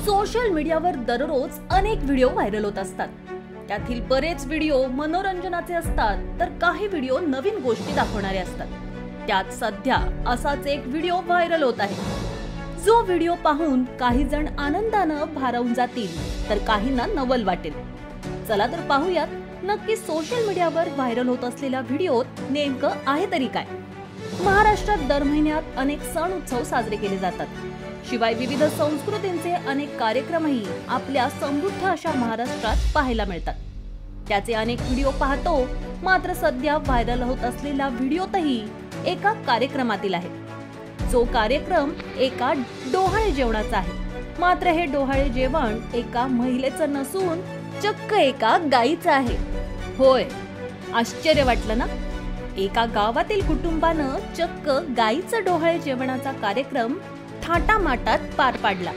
Social मीडियावर दररोज अनेक व्हिडिओ व्हायरल होत असतात। त्यातील बरेच व्हिडिओ मनोरंजनाचे असतात, तर काही व्हिडिओ नवीन गोष्टी दाखवणारे असतात। त्यात सध्या असाच एक व्हिडिओ व्हायरल होत आहे, जो व्हिडिओ पाहून काही जण आनंदानं भारावून जातील, तर काहींना नवल वाटेल। चला तर पाहूयात नक्की सोशल मीडियावर व्हायरल होत असलेल्या व्हिडिओत नेमकं आहे तरी काय। महाराष्ट्रात दर महिन्यात अनेक सण उत्सव साजरे केले जातात। शिवाय विविध संस्कृतींचे अनेक कार्यक्रमही आपल्या समृद्ध अशा महाराष्ट्रात पाहायला मिळतात। त्याचे अनेक व्हिडिओ पाहतो, मात्र सध्या व्हायरल होत असलेला व्हिडिओतही एका कार्यक्रमातील आहे, जो कार्यक्रम एका डोहाळे जेवणाचा आहे। मात्र हे डोहाळे जेवण एका महिलेचं नसून चक्क एका गायीचं आहे। होय, आश्चर्य वाटलं ना? एका गावातील कुटुंबानं चक्क गायीचं डोहाळे जेवणाचा कार्यक्रम थाटामाटात पार पाडला।